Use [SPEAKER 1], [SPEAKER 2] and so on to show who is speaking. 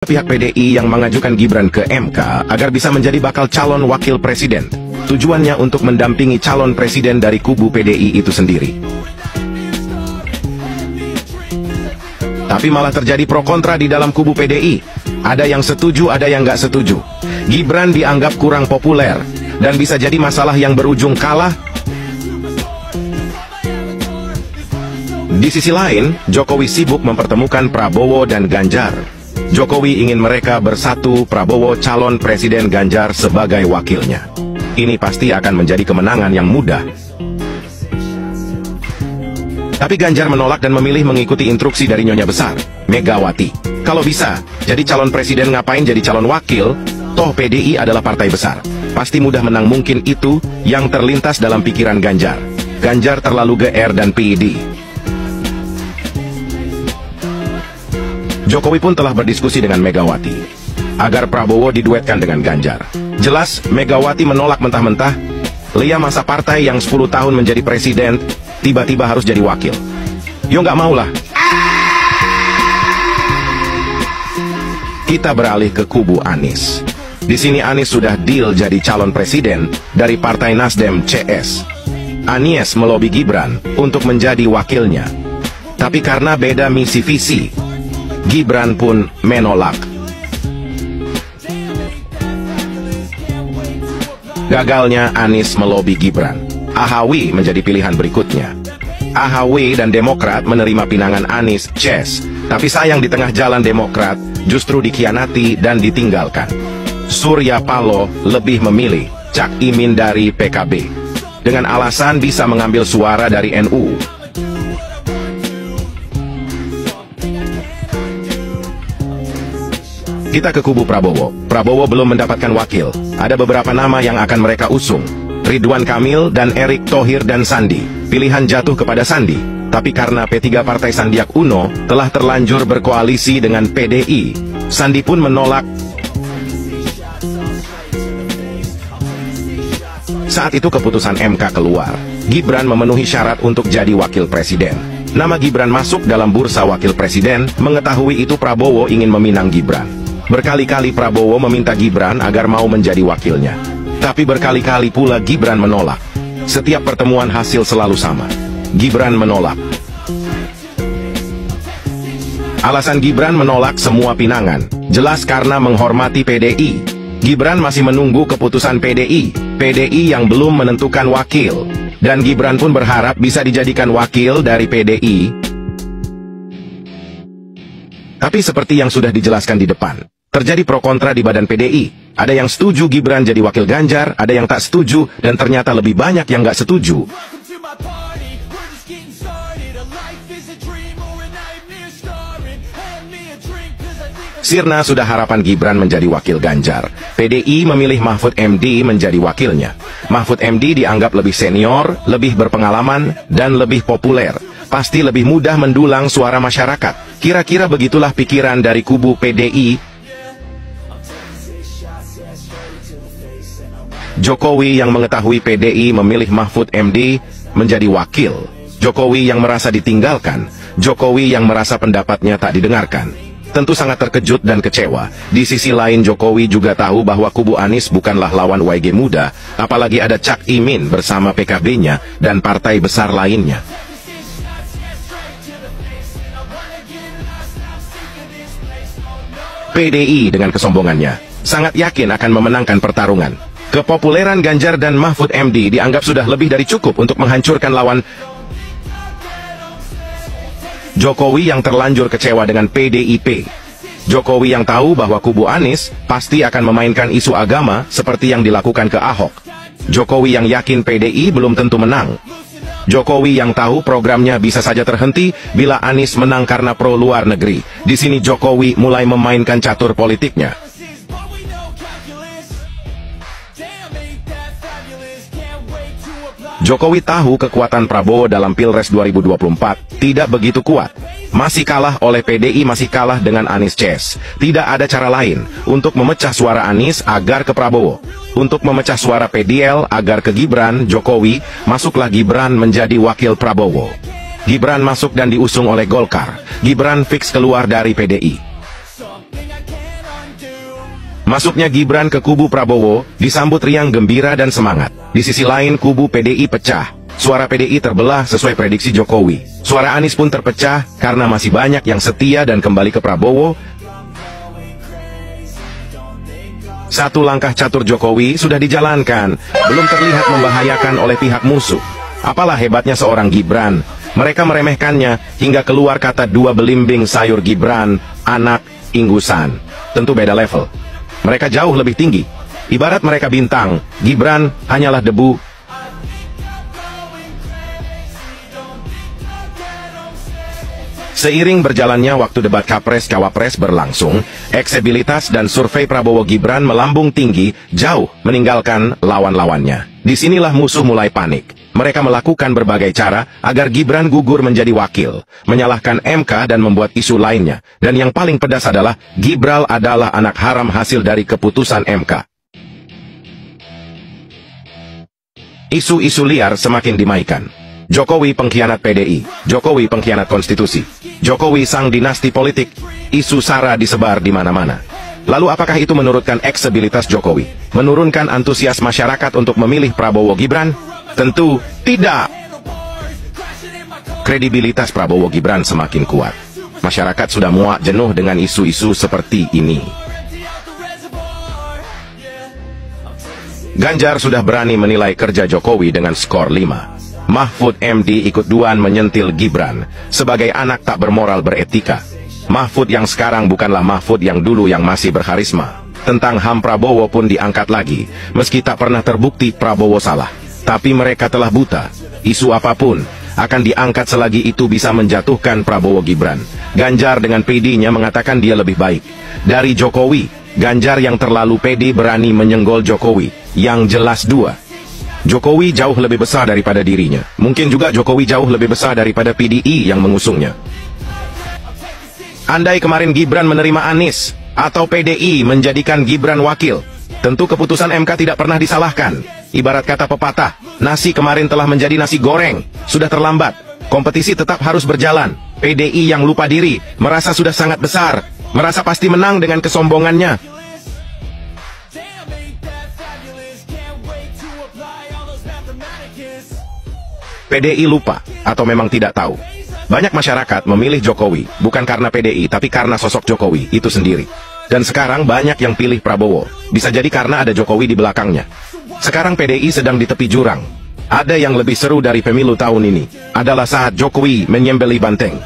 [SPEAKER 1] Pihak PDI yang mengajukan Gibran ke MK agar bisa menjadi bakal calon wakil presiden. Tujuannya untuk mendampingi calon presiden dari kubu PDI itu sendiri. Tapi malah terjadi pro kontra di dalam kubu PDI. Ada yang setuju, ada yang nggak setuju. Gibran dianggap kurang populer dan bisa jadi masalah yang berujung kalah. Di sisi lain, Jokowi sibuk mempertemukan Prabowo dan Ganjar. Jokowi ingin mereka bersatu, Prabowo calon presiden, Ganjar sebagai wakilnya. Ini pasti akan menjadi kemenangan yang mudah. Tapi Ganjar menolak dan memilih mengikuti instruksi dari Nyonya Besar, Megawati. Kalau bisa, jadi calon presiden ngapain jadi calon wakil? Toh PDI adalah partai besar. Pasti mudah menang, mungkin itu yang terlintas dalam pikiran Ganjar. Ganjar terlalu GR dan PD. Jokowi pun telah berdiskusi dengan Megawati agar Prabowo diduetkan dengan Ganjar. Jelas, Megawati menolak mentah-mentah. Lia masa partai yang 10 tahun menjadi presiden, tiba-tiba harus jadi wakil. Yo nggak maulah. Kita beralih ke kubu Anies. Di sini Anies sudah deal jadi calon presiden dari Partai Nasdem CS. Anies melobi Gibran untuk menjadi wakilnya. Tapi karena beda misi visi, Gibran pun menolak. Gagalnya Anies melobi Gibran, Ahawi menjadi pilihan berikutnya. Ahawi dan Demokrat menerima pinangan Anies CS, tapi sayang di tengah jalan Demokrat justru dikhianati dan ditinggalkan. Surya Paloh lebih memilih Cak Imin dari PKB dengan alasan bisa mengambil suara dari NU. Kita ke kubu Prabowo. Prabowo belum mendapatkan wakil. Ada beberapa nama yang akan mereka usung. Ridwan Kamil dan Erick Thohir dan Sandi. Pilihan jatuh kepada Sandi. Tapi karena P3 Partai Sandiaga Uno telah terlanjur berkoalisi dengan PDI, Sandi pun menolak. Saat itu keputusan MK keluar. Gibran memenuhi syarat untuk jadi wakil presiden. Nama Gibran masuk dalam bursa wakil presiden. Mengetahui itu Prabowo ingin meminang Gibran. Berkali-kali Prabowo meminta Gibran agar mau menjadi wakilnya. Tapi berkali-kali pula Gibran menolak. Setiap pertemuan hasil selalu sama. Gibran menolak. Alasan Gibran menolak semua pinangan jelas karena menghormati PDI. Gibran masih menunggu keputusan PDI. PDI yang belum menentukan wakil. Dan Gibran pun berharap bisa dijadikan wakil dari PDI. Tapi seperti yang sudah dijelaskan di depan, terjadi pro kontra di badan PDI. Ada yang setuju Gibran jadi wakil Ganjar, ada yang tak setuju, dan ternyata lebih banyak yang nggak setuju. Sirna sudah harapan Gibran menjadi wakil Ganjar. PDI memilih Mahfud MD menjadi wakilnya. Mahfud MD dianggap lebih senior, lebih berpengalaman, dan lebih populer. Pasti lebih mudah mendulang suara masyarakat. Kira-kira begitulah pikiran dari kubu PDI. Jokowi yang mengetahui PDI memilih Mahfud MD menjadi wakil. Jokowi yang merasa ditinggalkan. Jokowi yang merasa pendapatnya tak didengarkan. Tentu sangat terkejut dan kecewa. Di sisi lain Jokowi juga tahu bahwa kubu Anies bukanlah lawan YG Muda, apalagi ada Cak Imin bersama PKB-nya dan partai besar lainnya. PDI dengan kesombongannya sangat yakin akan memenangkan pertarungan. Kepopuleran Ganjar dan Mahfud MD dianggap sudah lebih dari cukup untuk menghancurkan lawan. Jokowi yang terlanjur kecewa dengan PDIP. Jokowi yang tahu bahwa kubu Anies pasti akan memainkan isu agama seperti yang dilakukan ke Ahok. Jokowi yang yakin PDI belum tentu menang. Jokowi yang tahu programnya bisa saja terhenti bila Anies menang karena pro luar negeri. Di sini Jokowi mulai memainkan catur politiknya. Jokowi tahu kekuatan Prabowo dalam Pilpres 2024 tidak begitu kuat. Masih kalah oleh PDI, masih kalah dengan Anies CS. Tidak ada cara lain untuk memecah suara Anies agar ke Prabowo. Untuk memecah suara PDL agar ke Gibran, Jokowi, masuklah Gibran menjadi wakil Prabowo. Gibran masuk dan diusung oleh Golkar. Gibran fix keluar dari PDI. Masuknya Gibran ke kubu Prabowo disambut riang gembira dan semangat. Di sisi lain kubu PDI pecah. Suara PDI terbelah sesuai prediksi Jokowi. Suara Anies pun terpecah karena masih banyak yang setia dan kembali ke Prabowo. Satu langkah catur Jokowi sudah dijalankan, belum terlihat membahayakan oleh pihak musuh. Apalah hebatnya seorang Gibran. Mereka meremehkannya hingga keluar kata dua belimbing sayur Gibran, anak inggusan. Tentu beda level. Mereka jauh lebih tinggi. Ibarat mereka bintang, Gibran hanyalah debu. Seiring berjalannya waktu debat Capres-Cawapres berlangsung, elektabilitas dan survei Prabowo Gibran melambung tinggi, jauh meninggalkan lawan-lawannya. Disinilah musuh mulai panik. Mereka melakukan berbagai cara agar Gibran gugur menjadi wakil, menyalahkan MK dan membuat isu lainnya. Dan yang paling pedas adalah, Gibran adalah anak haram hasil dari keputusan MK. Isu-isu liar semakin dimaikan. Jokowi pengkhianat PDI, Jokowi pengkhianat konstitusi, Jokowi sang dinasti politik, isu SARA disebar di mana-mana. Lalu apakah itu menurunkan elektabilitas Jokowi? Menurunkan antusias masyarakat untuk memilih Prabowo Gibran? Tentu tidak. Kredibilitas Prabowo Gibran semakin kuat. Masyarakat sudah muak jenuh dengan isu-isu seperti ini. Ganjar sudah berani menilai kerja Jokowi dengan skor 5. Mahfud MD ikut duan menyentil Gibran sebagai anak tak bermoral beretika. Mahfud yang sekarang bukanlah Mahfud yang dulu yang masih berkarisma. Tentang HAM Prabowo pun diangkat lagi, meski tak pernah terbukti Prabowo salah. Tapi mereka telah buta. Isu apapun akan diangkat selagi itu bisa menjatuhkan Prabowo Gibran. Ganjar dengan PD-nya mengatakan dia lebih baik dari Jokowi. Ganjar yang terlalu pede berani menyenggol Jokowi. Yang jelas dua. Jokowi jauh lebih besar daripada dirinya. Mungkin juga Jokowi jauh lebih besar daripada PDI yang mengusungnya. Andai kemarin Gibran menerima Anies, atau PDI menjadikan Gibran wakil, tentu keputusan MK tidak pernah disalahkan. Ibarat kata pepatah, nasi kemarin telah menjadi nasi goreng. Sudah terlambat, kompetisi tetap harus berjalan. PDI yang lupa diri, merasa sudah sangat besar, merasa pasti menang dengan kesombongannya. PDI lupa, atau memang tidak tahu. Banyak masyarakat memilih Jokowi, bukan karena PDI, tapi karena sosok Jokowi itu sendiri. Dan sekarang banyak yang pilih Prabowo, bisa jadi karena ada Jokowi di belakangnya. Sekarang PDI sedang di tepi jurang. Ada yang lebih seru dari pemilu tahun ini, adalah saat Jokowi menyembelih banteng.